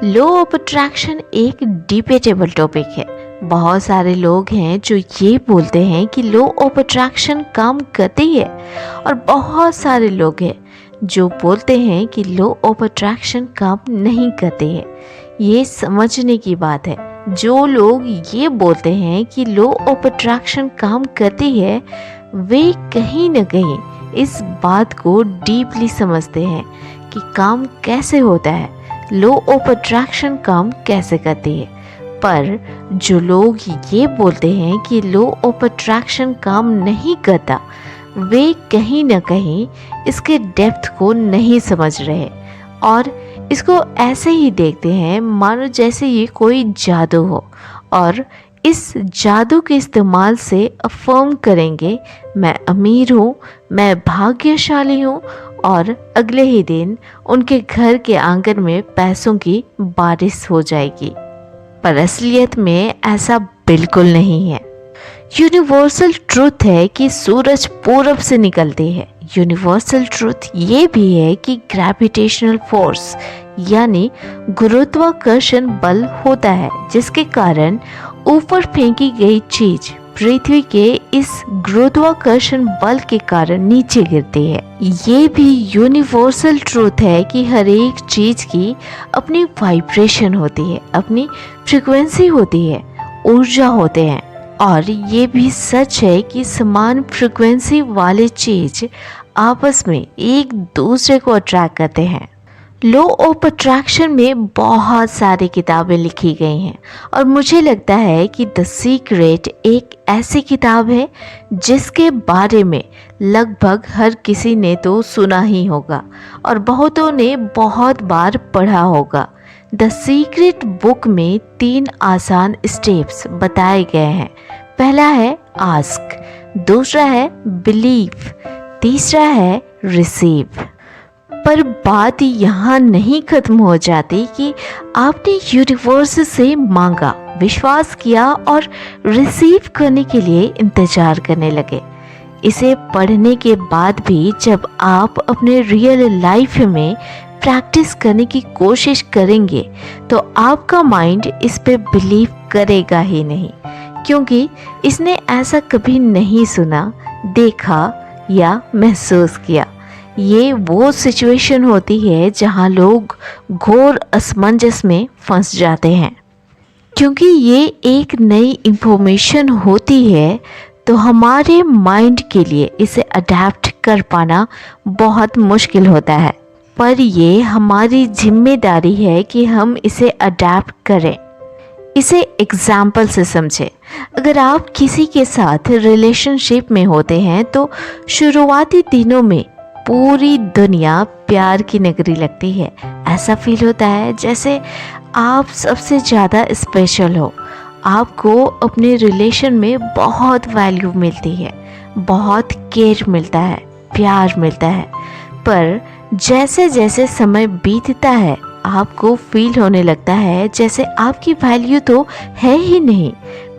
Law of attraction एक debatable topic है। बहुत सारे लोग हैं जो ये बोलते हैं कि लॉ ऑफ अट्रैक्शन काम करती है और बहुत सारे लोग हैं जो बोलते हैं कि लॉ ऑफ अट्रैक्शन काम नहीं करती है। ये समझने की बात है। जो लोग ये बोलते हैं कि लॉ ऑफ अट्रैक्शन काम करती है वे कहीं ना कहीं इस बात को डीपली समझते हैं कि काम कैसे होता है, लॉ ऑफ अट्रैक्शन काम कैसे करती है। पर जो लोग ये बोलते हैं कि लॉ ऑफ अट्रैक्शन काम नहीं करता वे कहीं ना कहीं इसके डेप्थ को नहीं समझ रहे और इसको ऐसे ही देखते हैं मानो जैसे ये कोई जादू हो और इस जादू के इस्तेमाल से अफर्म करेंगे मैं अमीर हूँ, मैं भाग्यशाली हूँ और अगले ही दिन उनके घर के आंगन में पैसों की बारिश हो जाएगी। पर असलियत में ऐसा बिल्कुल नहीं है। यूनिवर्सल ट्रुथ है कि सूरज पूरब से निकलती है। यूनिवर्सल ट्रुथ ये भी है कि ग्रेविटेशनल फोर्स यानी गुरुत्वाकर्षण बल होता है जिसके कारण ऊपर फेंकी गई चीज पृथ्वी के इस गुरुत्वाकर्षण बल के कारण नीचे गिरती है। ये भी यूनिवर्सल ट्रूथ है कि हर एक चीज की अपनी वाइब्रेशन होती है, अपनी फ्रीक्वेंसी होती है, ऊर्जा होते हैं। और ये भी सच है कि समान फ्रीक्वेंसी वाले चीज आपस में एक दूसरे को अट्रैक्ट करते हैं। लॉ ऑफ अट्रैक्शन में बहुत सारी किताबें लिखी गई हैं और मुझे लगता है कि द सीक्रेट एक ऐसी किताब है जिसके बारे में लगभग हर किसी ने तो सुना ही होगा और बहुतों ने बहुत बार पढ़ा होगा। द सीक्रेट बुक में 3 आसान स्टेप्स बताए गए हैं। पहला है आस्क, दूसरा है बिलीव, तीसरा है रिसीव। पर बात यहाँ नहीं खत्म हो जाती कि आपने यूनिवर्स से मांगा, विश्वास किया और रिसीव करने के लिए इंतजार करने लगे। इसे पढ़ने के बाद भी जब आप अपने रियल लाइफ में प्रैक्टिस करने की कोशिश करेंगे तो आपका माइंड इस पे बिलीव करेगा ही नहीं, क्योंकि इसने ऐसा कभी नहीं सुना, देखा या महसूस किया। ये वो सिचुएशन होती है जहाँ लोग घोर असमंजस में फंस जाते हैं। क्योंकि ये एक नई इंफॉर्मेशन होती है तो हमारे माइंड के लिए इसे अडेप्ट कर पाना बहुत मुश्किल होता है। पर ये हमारी जिम्मेदारी है कि हम इसे अडेप्ट करें। इसे एग्जाम्पल से समझें। अगर आप किसी के साथ रिलेशनशिप में होते हैं तो शुरुआती दिनों में पूरी दुनिया प्यार की नगरी लगती है। ऐसा फील होता है जैसे आप सबसे ज़्यादा स्पेशल हो। आपको अपने रिलेशन में बहुत वैल्यू मिलती है, बहुत केयर मिलता है, प्यार मिलता है। पर जैसे जैसे समय बीतता है आपको फील होने लगता है जैसे आपकी वैल्यू तो है ही नहीं।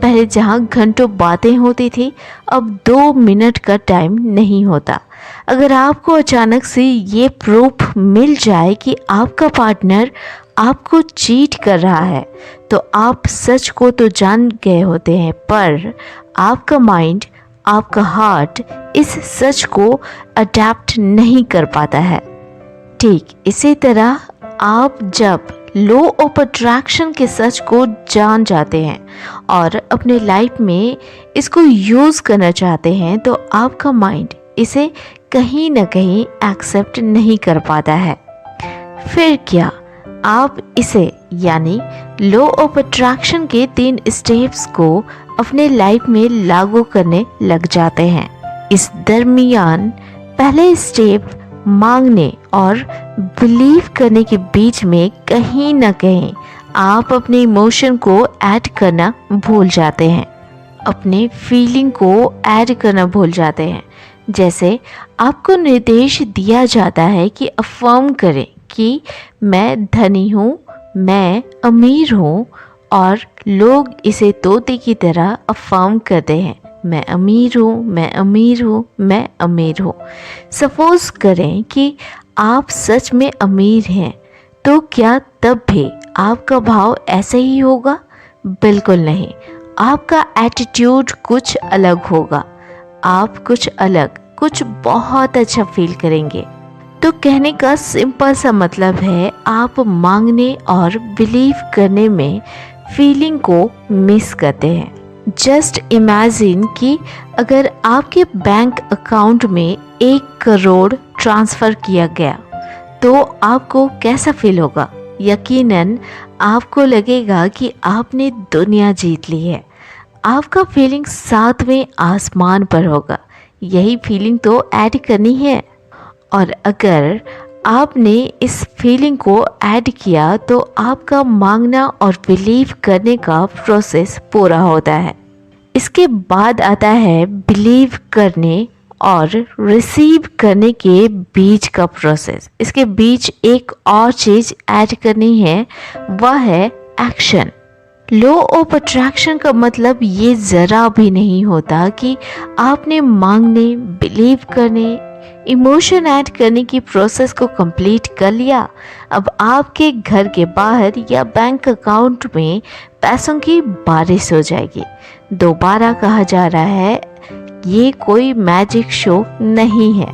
पहले जहाँ घंटों बातें होती थी अब 2 मिनट का टाइम नहीं होता। अगर आपको अचानक से ये प्रूफ मिल जाए कि आपका पार्टनर आपको चीट कर रहा है तो आप सच को तो जान गए होते हैं, पर आपका माइंड, आपका हार्ट इस सच को अडेप्ट नहीं कर पाता है। ठीक इसी तरह आप जब लॉ ऑफ अट्रैक्शन के सच को जान जाते हैं और अपने लाइफ में इसको यूज़ करना चाहते हैं तो आपका माइंड इसे कहीं ना कहीं एक्सेप्ट नहीं कर पाता है। फिर क्या आप इसे यानी लॉ ऑफ अट्रैक्शन के 3 स्टेप्स को अपने लाइफ में लागू करने लग जाते हैं। इस दरमियान पहले स्टेप मांगने और बिलीव करने के बीच में कहीं ना कहीं आप अपने इमोशन को ऐड करना भूल जाते हैं, अपने फीलिंग को ऐड करना भूल जाते हैं। जैसे आपको निर्देश दिया जाता है कि अफर्म करें कि मैं धनी हूँ, मैं अमीर हूँ और लोग इसे तोते की तरह अफर्म करते हैं, मैं अमीर हूँ, मैं अमीर हूँ, मैं अमीर हूँ। सपोज करें कि आप सच में अमीर हैं तो क्या तब भी आपका भाव ऐसे ही होगा? बिल्कुल नहीं। आपका एटीट्यूड कुछ अलग होगा। आप कुछ अलग, कुछ बहुत अच्छा फील करेंगे। तो कहने का सिंपल सा मतलब है, आप मांगने और बिलीव करने में फीलिंग को मिस करते हैं। जस्ट इमेजिन कि अगर आपके बैंक अकाउंट में 1 करोड़ ट्रांसफ़र किया गया तो आपको कैसा फील होगा? यकीनन आपको लगेगा कि आपने दुनिया जीत ली है। आपका फीलिंग 7वें आसमान पर होगा। यही फीलिंग तो ऐड करनी है। और अगर आपने इस फीलिंग को ऐड किया तो आपका मांगना और बिलीव करने का प्रोसेस पूरा होता है। इसके बाद आता है बिलीव करने और रिसीव करने के बीच का प्रोसेस। इसके बीच एक और चीज़ ऐड करनी है, वह है एक्शन। लॉ ऑफ अट्रैक्शन का मतलब ये ज़रा भी नहीं होता कि आपने मांगने, बिलीव करने, इमोशन ऐड करने की प्रोसेस को कंप्लीट कर लिया। अब आपके घर के बाहर या बैंक अकाउंट में पैसों की बारिश हो जाएगी। दोबारा कहा जा रहा है, ये कोई मैजिक शो नहीं है।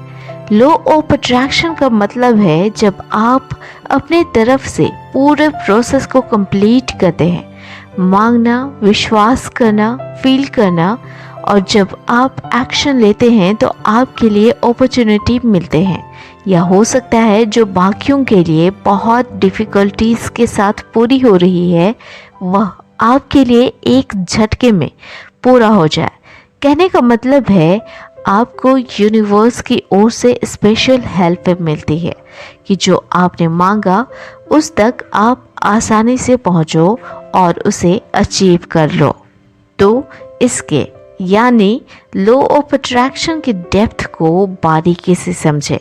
लॉ ऑफ अट्रैक्शन का मतलब है जब आप अपने तरफ से पूरे प्रोसेस को कंप्लीट करते हैं, मांगना, विश्वास करना, फील करना, और जब आप एक्शन लेते हैं तो आपके लिए अपॉर्चुनिटी मिलते हैं। या हो सकता है जो बाकियों के लिए बहुत डिफ़िकल्टीज़ के साथ पूरी हो रही है, वह आपके लिए एक झटके में पूरा हो जाए। कहने का मतलब है, आपको यूनिवर्स की ओर से स्पेशल हेल्प मिलती है कि जो आपने मांगा उस तक आप आसानी से पहुंचो और उसे अचीव कर लो। तो इसके यानी लॉ ऑफ अट्रैक्शन की डेप्थ को बारीकी से समझें।